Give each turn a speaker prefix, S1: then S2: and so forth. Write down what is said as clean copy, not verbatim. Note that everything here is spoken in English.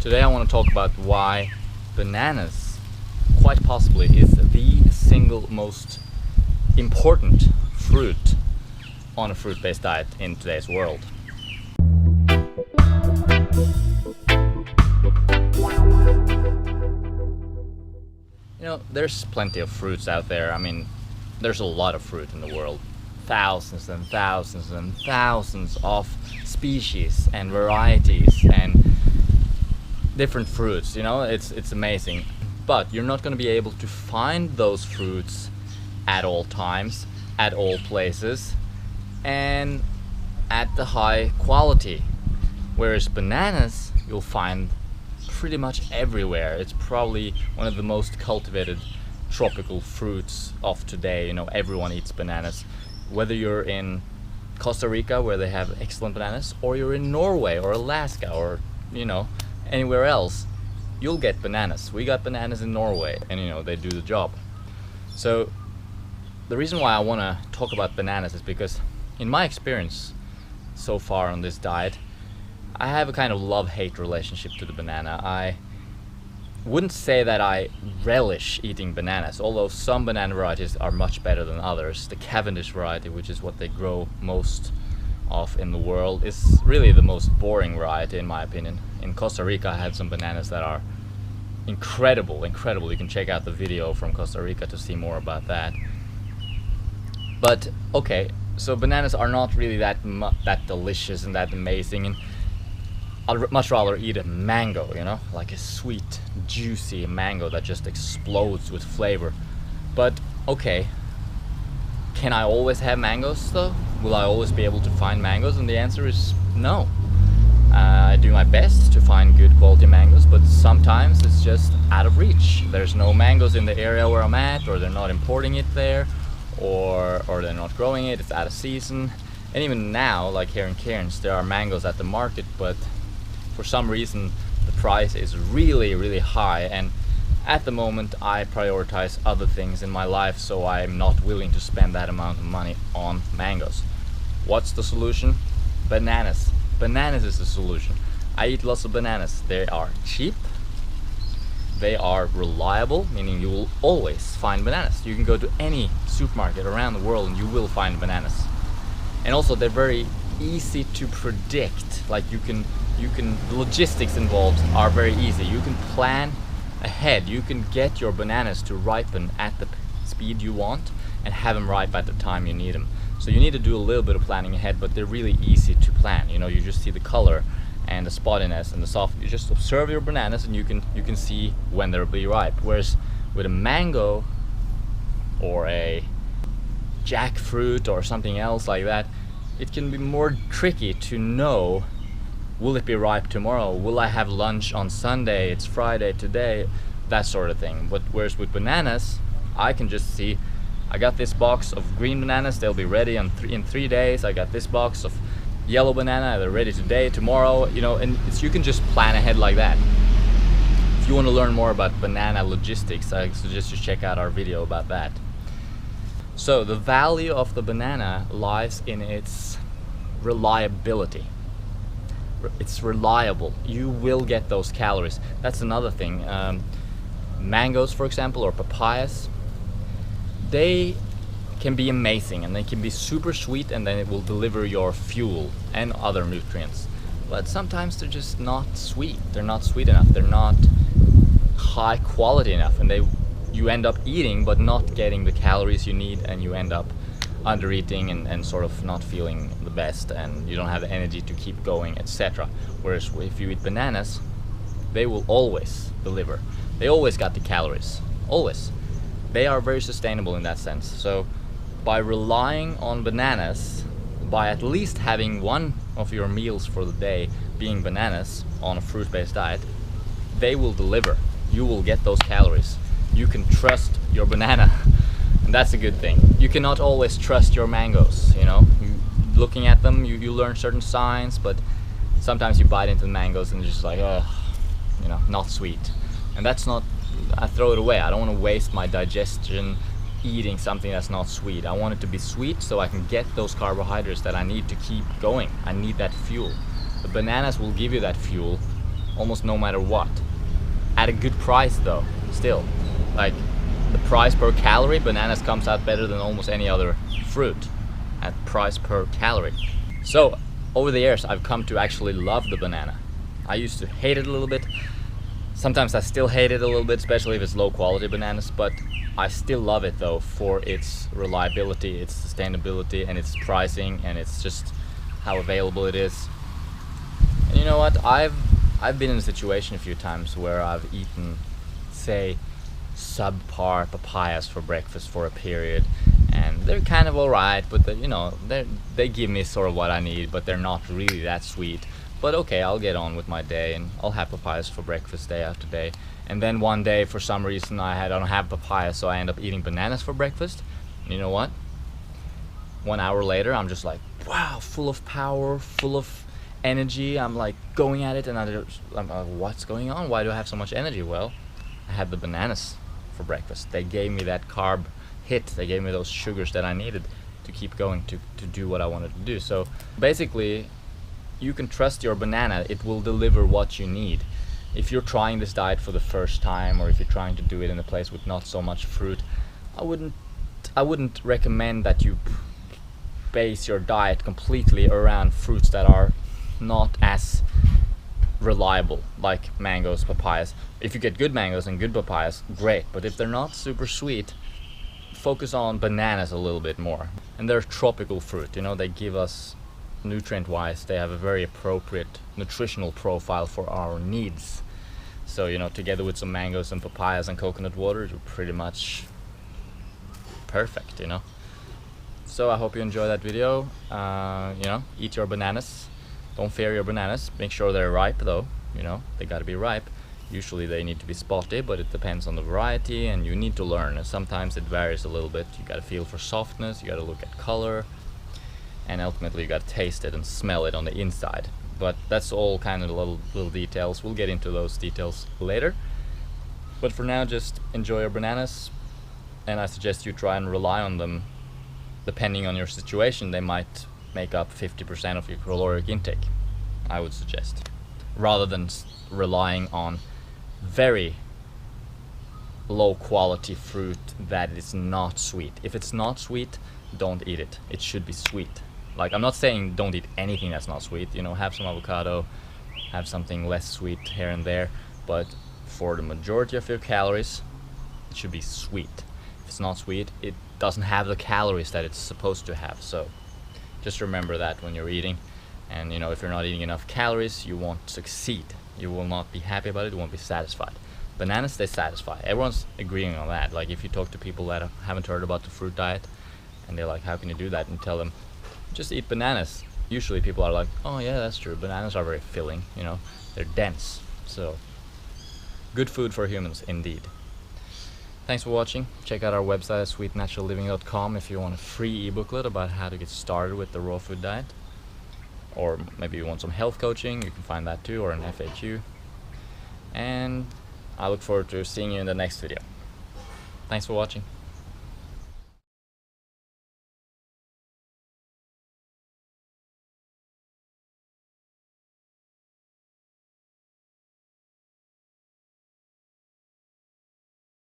S1: Today I want to talk about why bananas quite possibly is the single most important fruit on a fruit-based diet in today's world. You know, there's plenty of fruits out there. I mean, there's a lot of fruit in the world. Thousands and thousands and thousands of species and varieties and different fruits, you know, it's amazing. But you're not going to be able to find those fruits at all times, at all places, and at the high quality. Whereas bananas, you'll find pretty much everywhere. It's probably one of the most cultivated tropical fruits of today. You know, everyone eats bananas. Whether you're in Costa Rica, where they have excellent bananas, or you're in Norway or Alaska or, you know, anywhere else, you'll get bananas. We got bananas in Norway, and you know, they do the job. So the reason why I want to talk about bananas is because in my experience so far on this diet, I have a kind of love-hate relationship to the banana. I wouldn't say that I relish eating bananas, although some banana varieties are much better than others. The Cavendish variety, which is what they grow most of in the world, is really the most boring variety in my opinion. In Costa Rica I had some bananas that are incredible. You can check out the video from Costa Rica to see more about that. But okay, so bananas are not really that delicious and that amazing, and I'd much rather eat a mango, you know, like a sweet, juicy mango that just explodes with flavor. But okay, can I always have mangoes though? Will I always be able to find mangoes? And the answer is no. I do my best to find good quality mangoes, but sometimes it's just out of reach. There's no mangoes in the area where I'm at, or they're not importing it there, or they're not growing it, it's out of season. And even now, like here in Cairns, there are mangoes at the market, but for some reason the price is really high, and at the moment I prioritize other things in my life, so I'm not willing to spend that amount of money on mangoes. What's the solution? Bananas. Bananas is the solution. I eat lots of bananas. They are cheap, they are reliable, meaning you will always find bananas. You can go to any supermarket around the world and you will find bananas. And also they're very easy to predict. Like you can the logistics involved are very easy. You can plan ahead. You can get your bananas to ripen at the speed you want and have them ripe at the time you need them. So you need to do a little bit of planning ahead, but they're really easy to plan. You know, you just see the color and the spottiness and the soft. You just observe your bananas and you can see when they'll be ripe. Whereas with a mango or a jackfruit or something else like that, it can be more tricky to know, will it be ripe tomorrow? Will I have lunch on Sunday? It's Friday today, that sort of thing. But whereas with bananas, I can just see, I got this box of green bananas, they'll be ready in 3 days. I got this box of yellow banana, they're ready today, tomorrow, you know, and you can just plan ahead like that. If you want to learn more about banana logistics, I suggest you check out our video about that. So the value of the banana lies in its reliability. It's reliable. You will get those calories. That's another thing. Mangoes, for example, or papayas, they can be amazing and they can be super sweet, and then it will deliver your fuel and other nutrients. But sometimes they're just not sweet. They're not sweet enough. They're not high quality enough, and you end up eating but not getting the calories you need, and you end up under eating and sort of not feeling the best, and you don't have the energy to keep going, etc. Whereas if you eat bananas, they will always deliver. They always got the calories, always. They are very sustainable in that sense. So by relying on bananas, by at least having one of your meals for the day being bananas on a fruit-based diet, they will deliver. You will get those calories. You can trust your banana, and that's a good thing. You cannot always trust your mangoes, you know. Looking at them, you learn certain signs, but sometimes you bite into the mangoes and it's just like, ugh, you know, not sweet. And that's not, I throw it away. I don't want to waste my digestion eating something that's not sweet. I want it to be sweet so I can get those carbohydrates that I need to keep going. I need that fuel. The bananas will give you that fuel almost no matter what. At a good price though, still. Like, the price per calorie, bananas comes out better than almost any other fruit at price per calorie. So over the years I've come to actually love the banana. I used to hate it a little bit. Sometimes I still hate it a little bit, especially if it's low quality bananas, but I still love it though for its reliability, its sustainability, and its pricing, and it's just how available it is. And you know what, I've been in a situation a few times where I've eaten, say, subpar papayas for breakfast for a period, and they're kind of alright, but they give me sort of what I need, but they're not really that sweet. But okay, I'll get on with my day and I'll have papayas for breakfast day after day. And then one day, for some reason, I don't have papaya, so I end up eating bananas for breakfast. And you know what? 1 hour later, I'm just like, wow, full of power, full of energy. I'm like going at it, and I'm like, what's going on? Why do I have so much energy? Well, I had the bananas for breakfast. They gave me that carb hit. They gave me those sugars that I needed to keep going, to do what I wanted to do. So basically, you can trust your banana. It will deliver what you need. If you're trying this diet for the first time, or if you're trying to do it in a place with not so much fruit, I wouldn't recommend that you base your diet completely around fruits that are not as reliable, like mangoes, papayas. If you get good mangoes and good papayas, great, but if they're not super sweet, focus on bananas a little bit more. And they're tropical fruit, they give us, nutrient wise, they have a very appropriate nutritional profile for our needs. So together with some mangoes and papayas and coconut water, you're pretty much perfect. So I hope you enjoy that video. Eat your bananas. Don't fear your bananas. Make sure they're ripe though. They gotta be ripe. Usually they need to be spotty, but it depends on the variety, and you need to learn. And sometimes it varies a little bit. You gotta feel for softness, you gotta look at color, and ultimately you gotta taste it and smell it on the inside. But that's all kind of little details. We'll get into those details later. But for now, just enjoy your bananas, and I suggest you try and rely on them. Depending on your situation, they might make up 50% of your caloric intake, I would suggest, rather than relying on very low quality fruit that is not sweet. If it's not sweet, don't eat it. It should be sweet. Like, I'm not saying don't eat anything that's not sweet. Have some avocado, have something less sweet here and there, but for the majority of your calories, it should be sweet. If it's not sweet, it doesn't have the calories that it's supposed to have. So just remember that when you're eating. And if you're not eating enough calories, you won't succeed. You will not be happy about it. You won't be satisfied. Bananas, they satisfy. Everyone's agreeing on that. Like, if you talk to people that haven't heard about the fruit diet, and they're like, how can you do that? And tell them, just eat bananas. Usually people are like, oh yeah, that's true. Bananas are very filling, they're dense. So good food for humans indeed. Thanks for watching. Check out our website at sweetnaturalliving.com if you want a free e-booklet about how to get started with the raw food diet. Or maybe you want some health coaching, you can find that too, or an FAQ. And I look forward to seeing you in the next video. Thanks for watching.